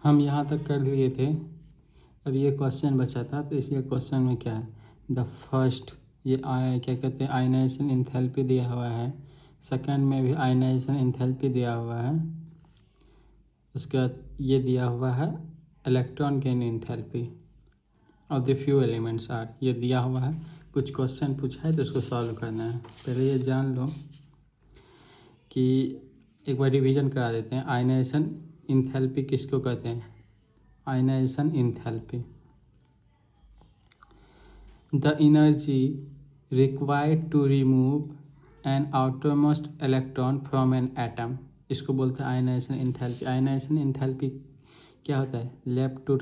हम यहाँ तक कर लिए थे। अब ये क्वेश्चन बचा था, तो इसलिए क्वेश्चन में क्या है, द फर्स्ट, ये क्या कहते हैं, आयनाइजेशन एंथैल्पी दिया हुआ है। सेकंड में भी आयनाइजेशन एंथैल्पी दिया हुआ है। उसके बाद ये दिया हुआ है electron gain enthalpy of the few elements are, ये दिया हुआ है। कुछ क्वेश्चन पूछा है तो उसको सॉल्व करना है। पहले ये जान लो कि एक बार रिवीजन करा देते हैं। आयनाइजेशन एंथैल्पी किसको कहते हैं? Ionization enthalpy, the energy required to remove an outermost electron from an atom, इसको बोलते हैं आयनाइजेशन एंथैल्पी। आयनाइजेशन एंथैल्पी क्या होता है? लेफ्ट टू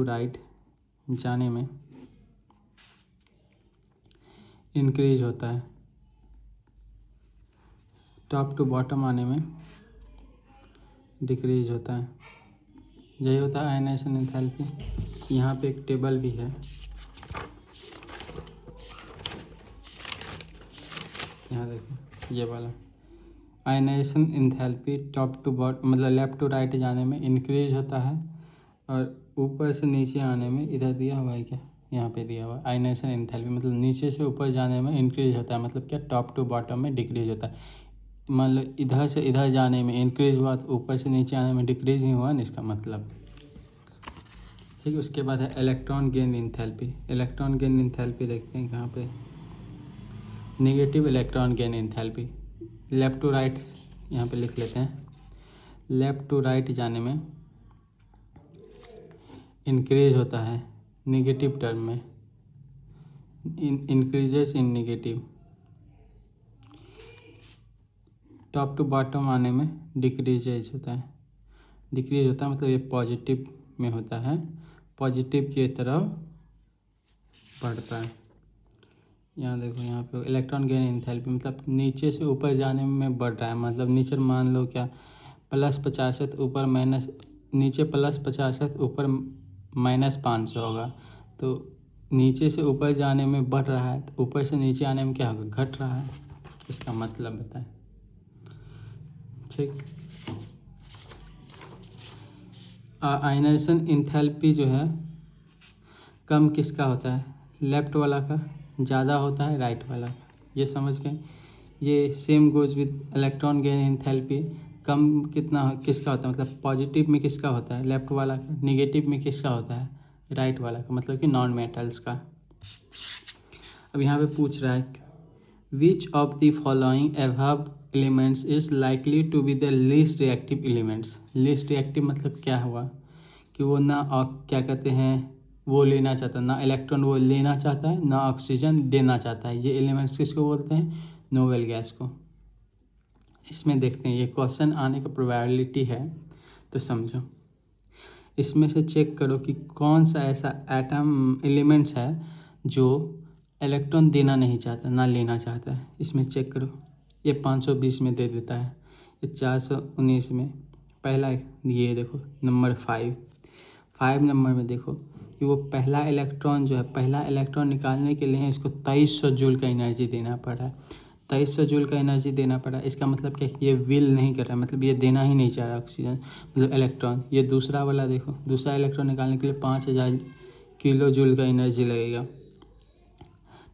राइट जाने में इंक्रीज होता है, टॉप टू बॉटम आने में डिक्रीज होता है। यही होता है आयनाइजेशन एंथैल्पी। यहाँ पे एक टेबल भी है, यहाँ देखो ये वाला। Ionization enthalpy top to bottom मतलब लेफ्ट टू राइट जाने में इंक्रीज होता है, और ऊपर से नीचे आने में, इधर दिया हुआ है क्या, यहाँ पे दिया हुआ है आयनाइजेशन एंथैल्पी मतलब नीचे से ऊपर जाने में इंक्रीज होता है। मतलब क्या, टॉप टू बॉटम में डिक्रीज होता है। मान लो इधर से इधर जाने में इंक्रीज हुआ, तो ऊपर से नीचे आने में डिक्रीज ही हुआ ना, इसका मतलब। ठीक है, उसके बाद है electron gain enthalpy. Electron gain enthalpy देखते हैं कहाँ पे, negative electron gain enthalpy. Left to right यहाँ पे लिख लेते हैं, लेफ़्ट टू राइट जाने में इंक्रीज होता है नेगेटिव टर्म में, increases in negative. Top to bottom आने में डिक्रीजेज होता है, डिक्रीज होता है मतलब ये पॉजिटिव में होता है, पॉजिटिव की तरफ बढ़ता है। यहाँ देखो, यहाँ पे इलेक्ट्रॉन गेन एंथैल्पी मतलब नीचे से ऊपर जाने में बढ़ रहा है। मतलब नीचे मान लो क्या, +50 है तो ऊपर माइनस, नीचे +50 है तो ऊपर -500 होगा। तो नीचे से ऊपर जाने में बढ़ रहा है, तो ऊपर से नीचे आने में क्या होगा, घट रहा है। इसका मतलब बताएं। ठीक, आयनाइजेशन एंथैल्पी जो है कम किसका होता है, लेफ्ट वाला का, ज़्यादा होता है राइट वाला का। ये समझ गए। ये same goes with electron gain enthalpy, कम कितना किसका होता है, मतलब पॉजिटिव में किसका होता है, लेफ्ट वाला का, नेगेटिव में किसका होता है, राइट वाला का, मतलब कि नॉन मेटल्स का। अब यहाँ पे पूछ रहा है which of the following above elements is likely to be the least reactive elements. Least reactive मतलब क्या हुआ कि वो ना क्या कहते हैं, वो लेना चाहता है, ना इलेक्ट्रॉन वो लेना चाहता है, ना ऑक्सीजन देना चाहता है। ये एलिमेंट्स किसको बोलते हैं, नोबेल गैस को। इसमें देखते हैं, ये क्वेश्चन आने का प्रोबेबिलिटी है, तो समझो। इसमें से चेक करो कि कौन सा ऐसा एटम एलिमेंट्स है जो इलेक्ट्रॉन देना नहीं चाहता, ना लेना चाहता है। इसमें चेक करो, ये 520 में दे देता है, ये 419 में। पहला ये देखो नंबर 5 नंबर में देखो कि वो पहला इलेक्ट्रॉन जो है, पहला इलेक्ट्रॉन निकालने के लिए इसको 2300 जूल का एनर्जी देना पड़ा है। 2300 जूल का एनर्जी देना पड़ा। इसका मतलब क्या, ये विल नहीं कर रहा, मतलब ये देना ही नहीं चाह रहा ऑक्सीजन, मतलब इलेक्ट्रॉन। ये दूसरा वाला देखो, दूसरा इलेक्ट्रॉन निकालने के लिए 5000 किलो जूल का एनर्जी लगेगा।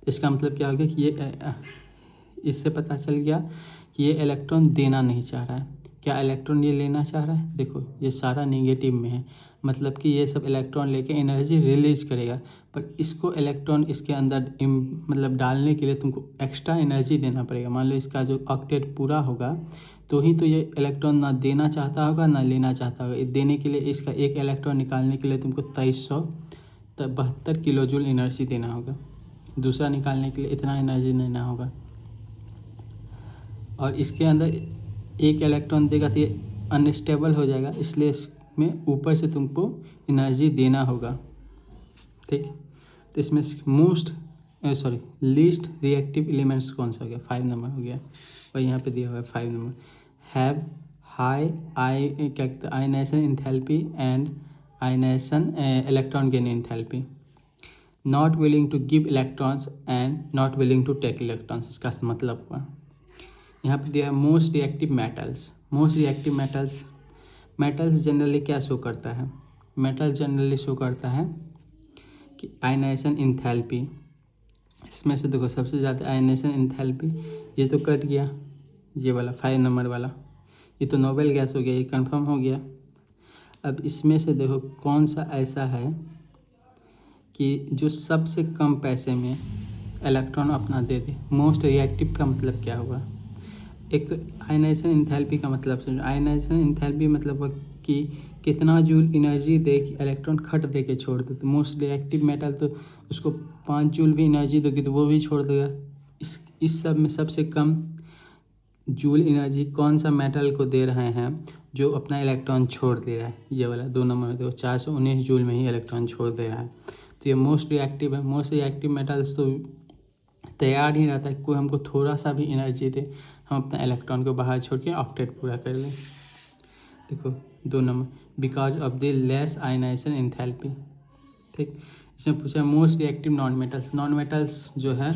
इसका मतलब क्या हो गया कि ये, इससे पता चल गया कि ये इलेक्ट्रॉन देना नहीं चाह रहा है। क्या इलेक्ट्रॉन ये लेना चाह रहा है? देखो ये सारा नेगेटिव में है, मतलब कि ये सब इलेक्ट्रॉन लेके एनर्जी रिलीज करेगा। पर इसको इलेक्ट्रॉन इसके अंदर मतलब डालने के लिए तुमको एक्स्ट्रा एनर्जी देना पड़ेगा। मान लो इसका जो ऑक्टेट पूरा होगा तो ही तो ये इलेक्ट्रॉन ना देना चाहता होगा ना लेना चाहता होगा। देने के लिए इसका एक इलेक्ट्रॉन निकालने के लिए तुमको 2372 किलो जूल एनर्जी देना होगा। दूसरा निकालने के लिए इतना एनर्जी देना होगा। और इसके अंदर एक इलेक्ट्रॉन देगा तो ये अनस्टेबल हो जाएगा, इसलिए इसमें ऊपर से तुमको एनर्जी देना होगा। ठीक, तो इसमें लीस्ट रिएक्टिव एलिमेंट्स कौन सा हो गया, 5 नंबर हो गया। और यहाँ पे दिया हुआ है 5 नंबर, हैव हाई क्या कहते हैं, ionization enthalpy and ionization electron gain enthalpy, not willing to give electrons and not willing to take electrons. इसका मतलब हुआ यहाँ पे दिया है most reactive metals. Most reactive metals metals generally क्या शो करता है? मेटल जनरली शो करता है कि आयनाइजेशन इंथैल्पी। इसमें से देखो सबसे ज़्यादा आयनाइजेशन इंथैल्पी, ये तो कट गया, ये वाला 5 नंबर वाला, ये तो नोबेल गैस हो गया, ये कंफर्म हो गया। अब इसमें से देखो कौन सा ऐसा है कि जो सबसे कम पैसे में इलेक्ट्रॉन अपना दे दे। मोस्ट रिएक्टिव का मतलब क्या हुआ? एक तो आयनाइजेशन इंथैल्पी का मतलब समझो। आयनाइजेशन इंथैल्पी मतलब कि कितना जूल एनर्जी दे कि इलेक्ट्रॉन खट दे के छोड़ दे। तो मोस्ट रिएक्टिव मेटल तो उसको 5 जूल भी एनर्जी दोगी तो वो भी छोड़ देगा। इस सब में सबसे कम जूल एनर्जी कौन सा मेटल को दे रहे हैं जो अपना इलेक्ट्रॉन छोड़ दे रहा है? ये वाला 2 नंबर में देखो 419 जूल में ही इलेक्ट्रॉन छोड़ दे रहा है। तो ये मोस्ट रिएक्टिव है। मोस्ट रिएक्टिव मेटल्स तो तैयार ही रहता है, कोई हमको थोड़ा सा भी एनर्जी दे हम अपना इलेक्ट्रॉन को बाहर छोड़ के ऑक्टेट पूरा कर लें। देखो 2 number, because of the less ionization enthalpy. ठीक, इसमें पूछा most reactive non metals. Non metals जो है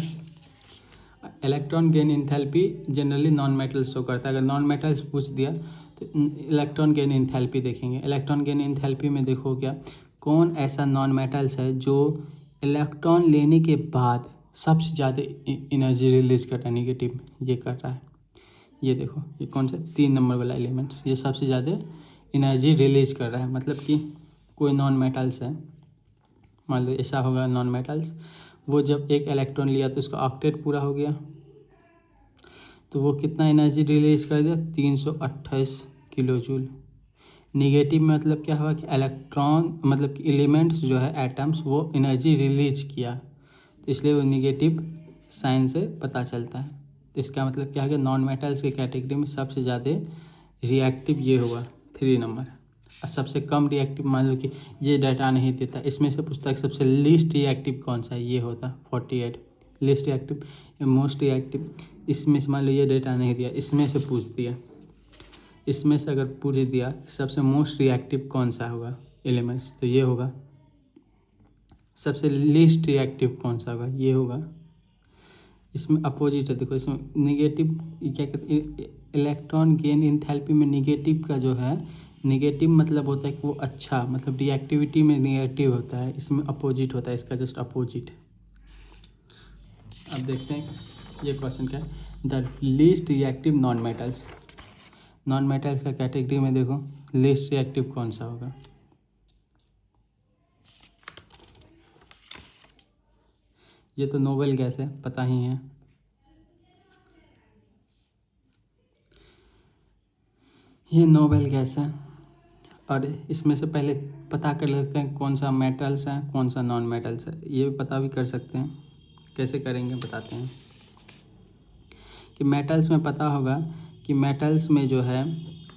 electron gain enthalpy generally non metals show करता है। अगर नॉन मेटल्स पूछ दिया तो इलेक्ट्रॉन गेन इंथैल्पी देखेंगे। इलेक्ट्रॉन गेन इंथैल्पी में देखो क्या कौन ऐसा नॉन मेटल्स है जो इलेक्ट्रॉन लेने के बाद सबसे ज़्यादा एनर्जी रिलीज कर रहा है, निगेटिव ये कर रहा है। ये देखो ये कौन सा 3 नंबर वाला एलिमेंट्स, ये सबसे ज़्यादा एनर्जी रिलीज कर रहा है। मतलब कि कोई नॉन मेटल्स है, मान लो ऐसा होगा नॉन मेटल्स, वो जब एक इलेक्ट्रॉन लिया तो उसका ऑक्टेट पूरा हो गया तो वो कितना एनर्जी रिलीज कर दिया? 328 किलो जूल। निगेटिव मतलब क्या हुआ कि इलेक्ट्रॉन मतलब कि एलिमेंट्स जो है एटम्स वो एनर्जी रिलीज किया, तो इसलिए वो निगेटिव साइन से पता चलता है। तो इसका मतलब क्या है कि नॉन मेटल्स के कैटेगरी में सबसे ज़्यादा रिएक्टिव ये हुआ 3 नंबर। और सबसे कम रिएक्टिव मान लो कि ये डाटा नहीं देता, इसमें से पूछता है सबसे लीस्ट रिएक्टिव कौन सा है, ये होता 48। लीस्ट रिएक्टिव या मोस्ट रिएक्टिव, इसमें से मान लो ये डेटा नहीं दिया, इसमें से पूछ दिया, इसमें से अगर पूछ दिया सबसे मोस्ट रिएक्टिव कौन सा होगा एलिमेंट्स, तो ये होगा। सबसे लीस्ट रिएक्टिव कौन सा होगा, ये होगा। इसमें अपोजिट है, देखो इसमें निगेटिव क्या कहते हैं, इलेक्ट्रॉन गेन इंथैल्पी में निगेटिव का जो है, निगेटिव मतलब होता है कि वो अच्छा, मतलब रिएक्टिविटी में निगेटिव होता है, इसमें अपोजिट होता है, इसका जस्ट अपोजिट। अब देखते हैं ये क्वेश्चन क्या है, the least reactive non metals. Non metals का कैटेगरी में देखो लीस्ट रिएक्टिव कौन सा होगा? ये तो नोबेल गैस है, पता ही है। ये नोबेल गैस है और इसमें से पहले पता कर लेते हैं कौन सा मेटल्स है कौन सा नॉन मेटल्स है। ये भी पता भी कर सकते हैं, कैसे करेंगे बताते हैं। कि मेटल्स में पता होगा कि मेटल्स में जो है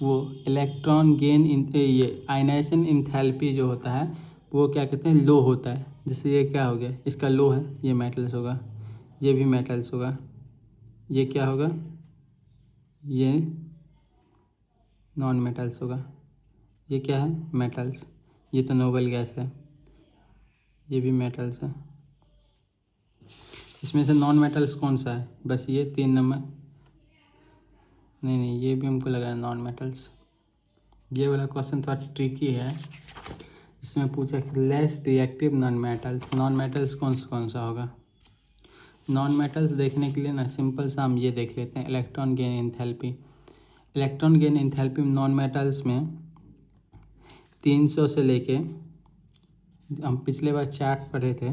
वो इलेक्ट्रॉन गेन ये आयनाइजेशन इंथैल्पी जो होता है वो क्या कहते हैं, लो होता है। जैसे ये क्या हो गया, इसका लो है, ये मेटल्स होगा, ये भी मेटल्स होगा, ये क्या होगा, ये नॉन मेटल्स होगा, ये क्या है, मेटल्स। ये तो नोबेल गैस है, ये भी मेटल्स है। इसमें से नॉन मेटल्स कौन सा है? बस ये 3 नंबर। नहीं, ये भी हमको लग रहा है नॉन मेटल्स। ये वाला क्वेश्चन थोड़ा ट्रिकी है, इसमें पूछा कि less reactive non metals. Non metals कौन सा होगा? नॉन मेटल्स देखने के लिए ना सिंपल सा हम ये देख लेते हैं, electron gain enthalpy. Electron gain enthalpy non metals में 300 से लेके, हम पिछले बार चार्ट पढ़े थे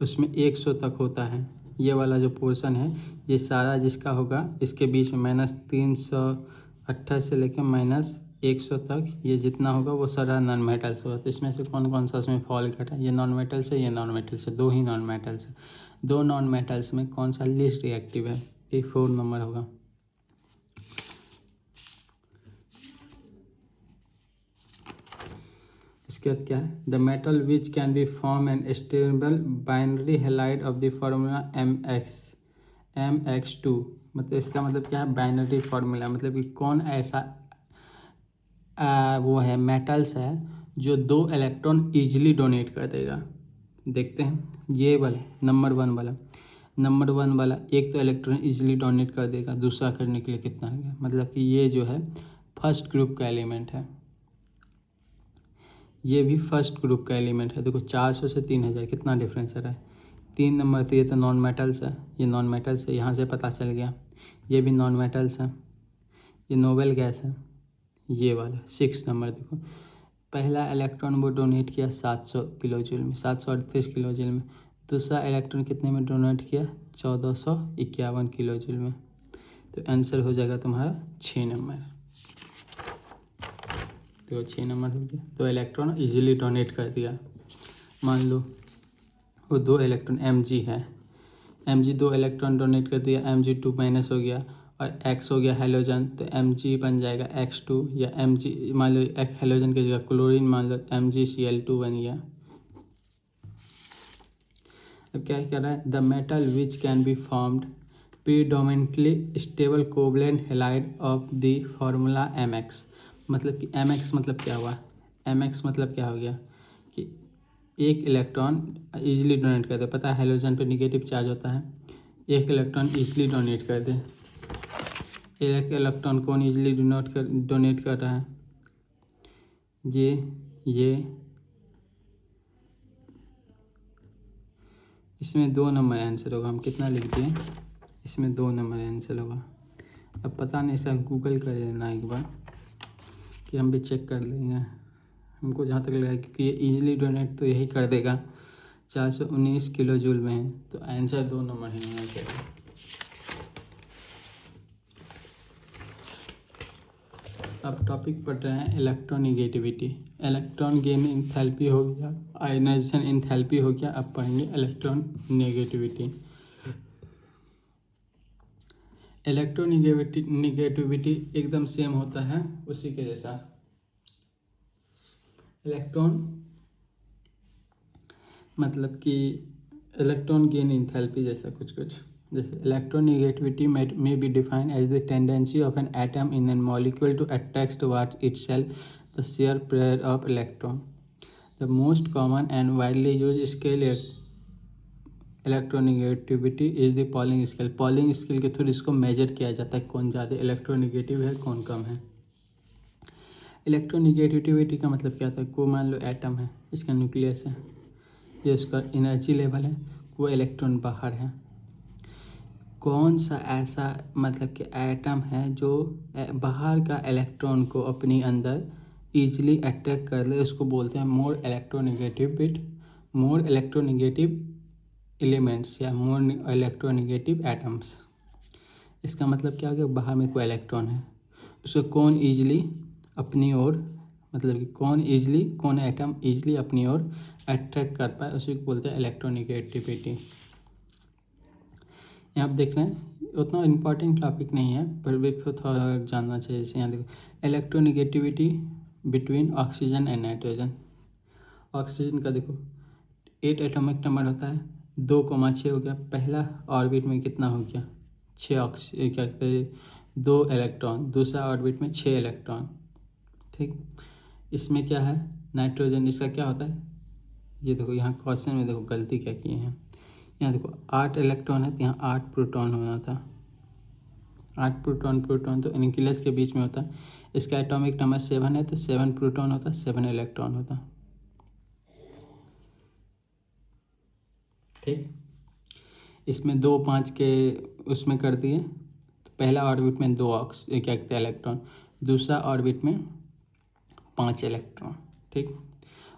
उसमें 100 तक होता है। ये वाला जो पोर्शन है ये सारा जिसका होगा इसके बीच में -328 से लेके -100 तक ये जितना होगा वो सारा नॉन मेटल्स होगा। तो इसमें से कौन सा उसमें फॉल करता है? ये नॉन मेटल्स है, ये नॉन मेटल्स है, 2 ही नॉन मेटल्स है। 2 नॉन मेटल्स में कौन सा लीस्ट रिएक्टिव है? ये 4 नंबर होगा। इसके बाद क्या है, the metal which can be form and stable binary halide of the formula MX2। मतलब इसका मतलब क्या है, बाइनरी फार्मूला, मतलब कि कौन ऐसा वो है मेटल्स है जो 2 इलेक्ट्रॉन ईजिली डोनेट कर देगा। देखते हैं ये वाला नंबर 1 वाला एक तो इलेक्ट्रॉन ईजिली डोनेट कर देगा, दूसरा करने के लिए कितना लगेगा? मतलब कि ये जो है फर्स्ट ग्रुप का एलिमेंट है, ये भी फर्स्ट ग्रुप का एलिमेंट है। देखो 400 से 3000 कितना डिफरेंस आ रहा है। 3 नंबर तो ये तो नॉन मेटल्स है, ये नॉन मेटल्स है, यहाँ से पता चल गया। ये भी नॉन मेटल्स है, ये नोबेल गैस है। ये वाला 6 नंबर देखो, पहला इलेक्ट्रॉन वो डोनेट किया 700 किलो जूल में, 738 किलो जूल में। दूसरा इलेक्ट्रॉन कितने में डोनेट किया, 1451 किलो जूल में। तो आंसर हो जाएगा तुम्हारा 6 नंबर। तो 6 नंबर हो गया। तो इलेक्ट्रॉन इजीली डोनेट कर दिया। मान लो वो 2 इलेक्ट्रॉन Mg है, Mg 2 इलेक्ट्रॉन डोनेट कर दिया, Mg2 माइनस हो गया और X हो गया हेलोजन, तो Mg बन जाएगा X2 या Mg, मान लो एक हेलोजन की जगह क्लोरीन मान लो MgCl2 बन गया। अब क्या कर रहा है, the metal which can be formed predominantly stable covalent halide of the formula Mx। मतलब कि Mx मतलब क्या हुआ, Mx मतलब क्या हो गया कि एक इलेक्ट्रॉन ईजिली डोनेट कर दे। पता है हेलोजन पे निगेटिव चार्ज होता है, एक इलेक्ट्रॉन ईजिली डोनेट कर दे। एक इलेक्ट्रॉन कौन ईजिली डोनेट कर रहा है, ये इसमें 2 नंबर आंसर होगा। हम कितना लिख दिए, इसमें 2 नंबर आंसर होगा। अब पता नहीं सर, गूगल कर लेना एक बार कि हम भी चेक कर लेंगे। हमको जहाँ तक लगा क्योंकि ये ईजिली डोनेट तो यही कर देगा, 419 किलो जूल में है, तो आंसर 2 नंबर ही होना चाहिए। अब टॉपिक पढ़ रहे हैं इलेक्ट्रोनिगेटिविटी। इलेक्ट्रॉन गेन इंथैल्पी हो गया, आयनाइजेशन इंथैल्पी हो गया। अब पढ़ेंगे इलेक्ट्रॉन नेगेटिविटी। इलेक्ट्रोनिगेटिविटी एकदम सेम होता है उसी के जैसा। इलेक्ट्रॉन मतलब कि इलेक्ट्रॉन गेन इंथैल्पी जैसा कुछ कुछ। जैसे electronegativity may be defined as the tendency of an atom in a molecule to attract towards itself the sheer pair of electron. The most common and widely used scale electronegativity is the polling scale. Polling scale के through इसको major किया जाता है कौन ज़्यादा electronegative है, कौन कम है। इलेक्ट्रोनिगेटिविटी का मतलब क्या होता है, को मान लो एटम है, इसका न्यूक्लियस है, ये उसका एनर्जी लेवल है, वो इलेक्ट्रॉन बाहर है। कौन सा ऐसा मतलब कि एटम है जो बाहर का इलेक्ट्रॉन को अपनी अंदर ईजिली अट्रैक्ट कर ले, उसको बोलते हैं मोर इलेक्ट्रोनिगेटिव एलिमेंट्स या मोर इलेक्ट्रोनिगेटिव एटम्स। इसका मतलब क्या हो गया, बाहर में कोई इलेक्ट्रॉन है, उसको कौन ईजिली अपनी ओर, मतलब कि कौन एटम ईजिली अपनी ओर अट्रैक्ट कर पाए, उसी को बोलते हैं इलेक्ट्रोनिगेटिविटी। यहाँ आप देख रहे हैं उतना इम्पॉर्टेंट टॉपिक नहीं है, पर भी थोड़ा जानना चाहिए। जैसे यहाँ देखो electronegativity between oxygen and nitrogen. Oxygen का देखो 8 एटॉमिक नंबर होता है, 2,6 हो गया, पहला ऑर्बिट में कितना हो गया 6 क्या कहते हैं 2 इलेक्ट्रॉन, दूसरा ऑर्बिट में 6 इलेक्ट्रॉन। ठीक, इसमें क्या है नाइट्रोजन, इसका क्या होता है, ये देखो यहाँ क्वेश्चन में देखो गलती क्या किए हैं। यहाँ देखो 8 इलेक्ट्रॉन है तो यहाँ 8 प्रोटॉन होना था, 8 प्रोटॉन तो न्यूक्लियस के बीच में होता है। इसका एटॉमिक नंबर 7 है तो 7 प्रोटॉन होता, 7 इलेक्ट्रॉन होता। ठीक, इसमें 2 5 के उसमें कर दिए, तो पहला ऑर्बिट में 2 क्या कहते हैं इलेक्ट्रॉन, दूसरा ऑर्बिट में 5 इलेक्ट्रॉन। ठीक,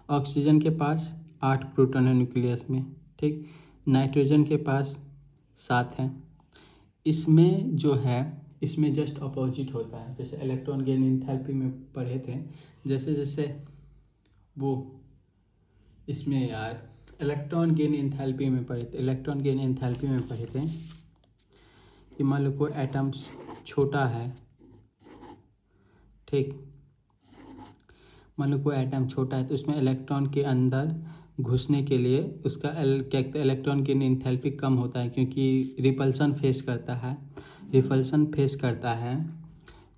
ऑक्सीजन के पास 8 प्रोटॉन है न्यूक्लियस में। ठीक, नाइट्रोजन के पास 7 है। इसमें जो है इसमें जस्ट अपोजिट होता है। जैसे इलेक्ट्रॉन गेन इंथैल्पी में पढ़े थे, जैसे जैसे वो इसमें यार इलेक्ट्रॉन गेन इंथैल्पी में पढ़े थे कि मान लो कोई एटम्स छोटा है। ठीक, मान लो कोई एटम छोटा है तो उसमें इलेक्ट्रॉन के अंदर घुसने के लिए उसका क्या कहते हैं इलेक्ट्रॉन की इंथैल्पी कम होता है, क्योंकि रिपल्सन फेस करता है।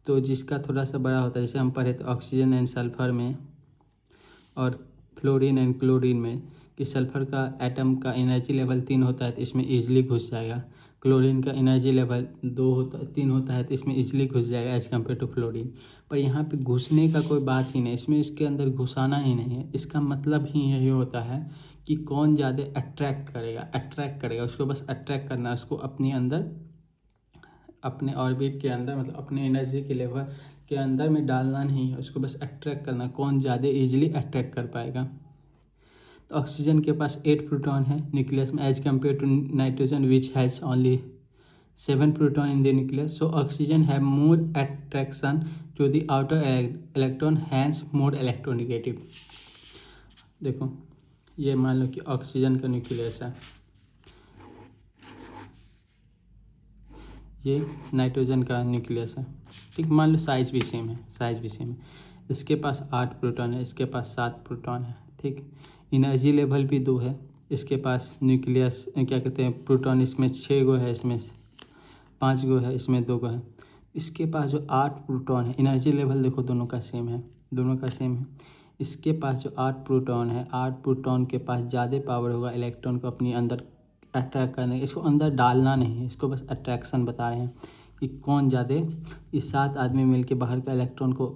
तो जिसका थोड़ा सा बड़ा होता है, जैसे हम पढ़े थे ऑक्सीजन एंड सल्फर में और फ्लोरीन एंड क्लोरीन में, कि सल्फर का एटम का एनर्जी लेवल 3 होता है तो इसमें ईजिली घुस जाएगा। क्लोरीन का एनर्जी लेवल 3 होता है, तो इसमें इजीली घुस जाएगा एज कम्पेयर टू फ्लोरीन। पर यहाँ पे घुसने का कोई बात ही नहीं, इसमें इसके अंदर घुसाना ही नहीं है। इसका मतलब ही यही होता है कि कौन ज़्यादा अट्रैक्ट करेगा, उसको बस अट्रैक्ट करना है, उसको अपने अंदर, अपने ऑर्बिट के अंदर, मतलब अपने एनर्जी के लेवल के अंदर में डालना नहीं है, उसको बस अट्रैक्ट करना, कौन ज़्यादा ईजिली अट्रैक्ट कर पाएगा। तो ऑक्सीजन के पास 8 प्रोटॉन है न्यूक्लियस में as compare to nitrogen which has only 7 proton in the nucleus. So oxygen have more attraction to the outer electron, hence more electronegative. देखो ये मान लो कि ऑक्सीजन का न्यूक्लियस है, ये नाइट्रोजन का न्यूक्लियस है, ठीक। मान लो साइज भी सेम है, इसके पास 8 प्रोटॉन है, इसके पास 7 प्रोटॉन है, ठीक। एनर्जी लेवल भी 2 है, इसके पास न्यूक्लियस क्या कहते हैं प्रोटॉन, इसमें 6 गो है, इसमें 5 गो है, इसमें 2 गो है। इसके पास जो 8 प्रोटॉन है, एनर्जी लेवल देखो दोनों का सेम है। इसके पास जो 8 प्रोटॉन है, 8 प्रोटॉन के पास ज़्यादा पावर होगा इलेक्ट्रॉन को अपनी अंदर अट्रैक्ट करने। इसको अंदर डालना नहीं है, इसको बस अट्रैक्शन बता रहे हैं कि कौन ज़्यादा, इस 7 आदमी मिलके बाहर का इलेक्ट्रॉन को,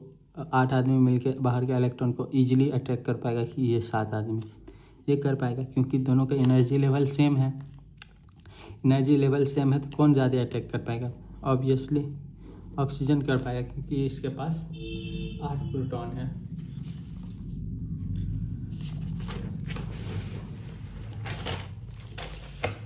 8 आदमी मिलके बाहर के इलेक्ट्रॉन को ईजिली अट्रैक्ट कर पाएगा कि ये 7 आदमी ये कर पाएगा, क्योंकि दोनों का एनर्जी लेवल सेम है। तो कौन ज़्यादा अट्रैक्ट कर पाएगा? ऑब्वियसली ऑक्सीजन कर पाएगा, क्योंकि इसके पास 8 प्रोटॉन है।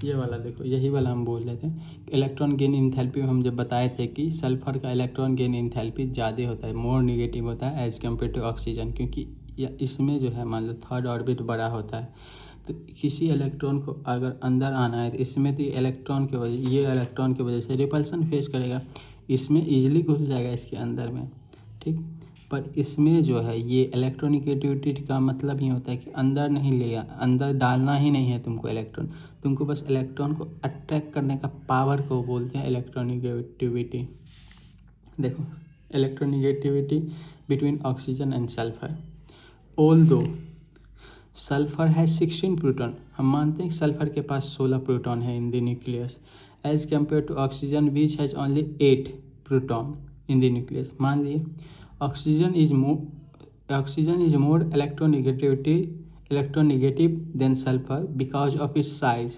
ये वाला देखो, यही वाला हम बोल रहे थे। इलेक्ट्रॉन गेन इंथैल्पी में हम जब बताए थे कि सल्फर का इलेक्ट्रॉन गेन इंथैल्पी ज़्यादा होता है, मोर निगेटिव होता है एज कम्पेयर टू ऑक्सीजन, क्योंकि इसमें जो है मान लो थर्ड ऑर्बिट बड़ा होता है, तो किसी इलेक्ट्रॉन को अगर अंदर आना है तो इसमें तो ये इलेक्ट्रॉन की वजह से रिपल्सन फेस करेगा, इसमें ईजिली घुस जाएगा इसके अंदर में, ठीक। पर इसमें जो है ये इलेक्ट्रोनिगेटिविटी का मतलब ही होता है कि अंदर डालना ही नहीं है तुमको इलेक्ट्रॉन, तुमको बस इलेक्ट्रॉन को अट्रैक्ट करने का पावर को बोलते हैं इलेक्ट्रोनिगेटिविटी। देखो electronegativity between oxygen and sulphur. Although sulphur है 16 प्रोटॉन, हम मानते हैं सल्फर के पास 16 प्रोटॉन है in the nucleus, as compare to oxygen which has only 8 proton in the nucleus. मान लिए oxygen is more electronegative than sulfur because of its size.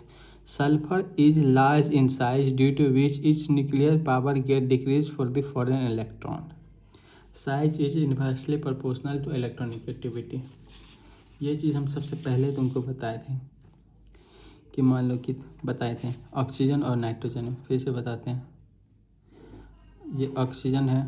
Sulfur is large in size, due to which its nuclear power get decreased for the foreign electron. Size is inversely proportional to electronegativity. ये चीज़ हम सबसे पहले तुमको बताए थे कि मान लो कि बताए थे ऑक्सीजन और नाइट्रोजन में, फिर से बताते हैं। ये ऑक्सीजन है,